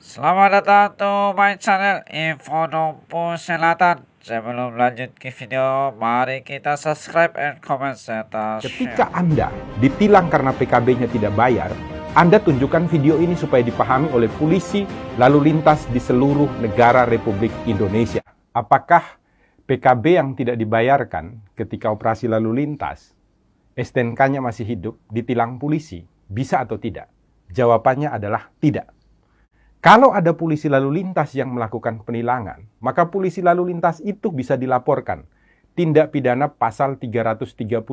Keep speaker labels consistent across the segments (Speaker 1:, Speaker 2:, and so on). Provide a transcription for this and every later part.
Speaker 1: Selamat datang to my channel Info Dompu Selatan. Sebelum lanjut ke video, mari kita subscribe and comment serta
Speaker 2: Ketika
Speaker 1: share.
Speaker 2: Anda ditilang karena PKB-nya tidak bayar, Anda tunjukkan video ini supaya dipahami oleh polisi lalu lintas di seluruh negara Republik Indonesia. Apakah PKB yang tidak dibayarkan ketika operasi lalu lintas, STNK-nya masih hidup, ditilang polisi, bisa atau tidak? Jawabannya adalah tidak. Kalau ada polisi lalu lintas yang melakukan penilangan, maka polisi lalu lintas itu bisa dilaporkan. Tindak pidana pasal 333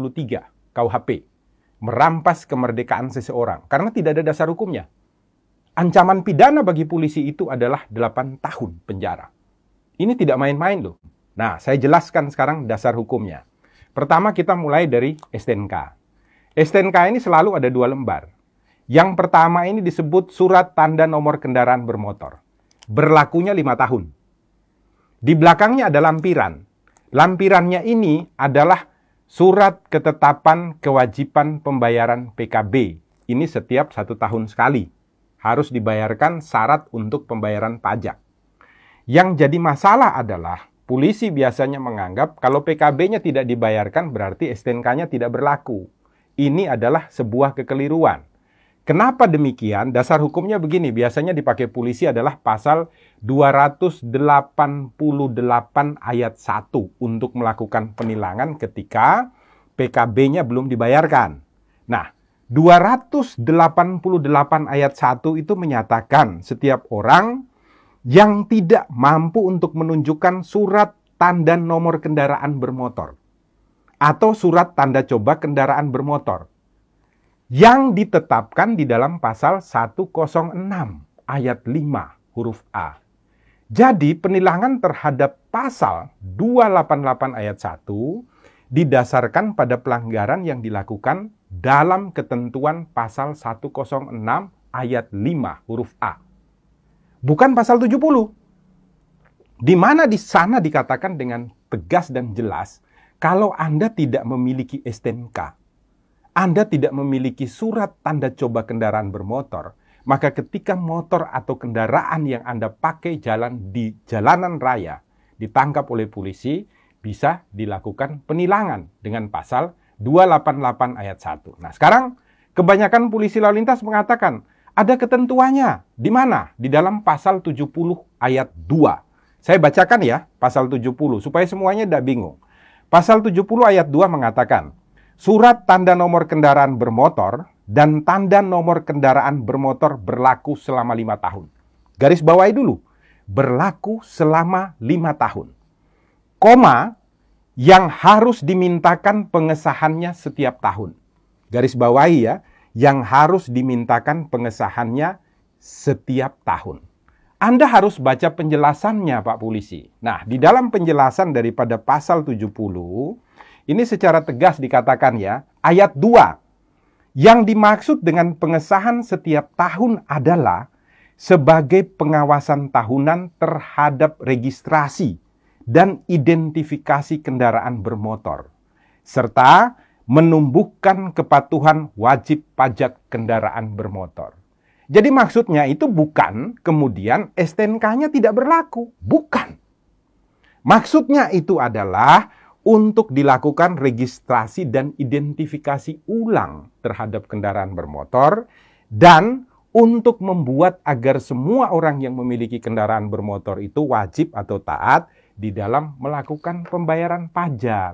Speaker 2: KUHP, merampas kemerdekaan seseorang, karena tidak ada dasar hukumnya. Ancaman pidana bagi polisi itu adalah 8 tahun penjara. Ini tidak main-main loh. Nah, saya jelaskan sekarang dasar hukumnya. Pertama kita mulai dari STNK. STNK ini selalu ada 2 lembar. Yang pertama ini disebut surat tanda nomor kendaraan bermotor. Berlakunya 5 tahun. Di belakangnya ada lampiran. Lampirannya ini adalah surat ketetapan kewajiban pembayaran PKB. Ini setiap 1 tahun sekali. Harus dibayarkan syarat untuk pembayaran pajak. Yang jadi masalah adalah polisi biasanya menganggap kalau PKB-nya tidak dibayarkan berarti STNK-nya tidak berlaku. Ini adalah sebuah kekeliruan. Kenapa demikian? Dasar hukumnya begini, biasanya dipakai polisi adalah pasal 288 ayat 1 untuk melakukan penilangan ketika PKB-nya belum dibayarkan. Nah, 288 ayat 1 itu menyatakan setiap orang yang tidak mampu untuk menunjukkan surat tanda nomor kendaraan bermotor atau surat tanda coba kendaraan bermotor yang ditetapkan di dalam pasal 106 ayat 5 huruf A. Jadi penilangan terhadap pasal 288 ayat 1 didasarkan pada pelanggaran yang dilakukan dalam ketentuan pasal 106 ayat 5 huruf A. Bukan pasal 70. Di mana di sana dikatakan dengan tegas dan jelas kalau Anda tidak memiliki STNK, Anda tidak memiliki surat tanda coba kendaraan bermotor, maka ketika motor atau kendaraan yang Anda pakai jalan di jalanan raya ditangkap oleh polisi, bisa dilakukan penilangan dengan pasal 288 ayat 1. Nah, sekarang kebanyakan polisi lalu lintas mengatakan ada ketentuannya. Di mana? Di dalam pasal 70 ayat 2. Saya bacakan ya, pasal 70 supaya semuanya tidak bingung. Pasal 70 ayat 2 mengatakan, surat tanda nomor kendaraan bermotor dan tanda nomor kendaraan bermotor berlaku selama 5 tahun. Garis bawahi dulu. Berlaku selama 5 tahun. Koma, yang harus dimintakan pengesahannya setiap tahun. Garis bawahi ya, yang harus dimintakan pengesahannya setiap tahun. Anda harus baca penjelasannya, Pak Polisi. Nah, di dalam penjelasan daripada pasal 70, ini secara tegas dikatakan ya, ayat 2. Yang dimaksud dengan pengesahan setiap tahun adalah sebagai pengawasan tahunan terhadap registrasi dan identifikasi kendaraan bermotor, serta menumbuhkan kepatuhan wajib pajak kendaraan bermotor. Jadi maksudnya itu bukan kemudian STNK-nya tidak berlaku. Bukan. Maksudnya itu adalah untuk dilakukan registrasi dan identifikasi ulang terhadap kendaraan bermotor dan untuk membuat agar semua orang yang memiliki kendaraan bermotor itu wajib atau taat di dalam melakukan pembayaran pajak.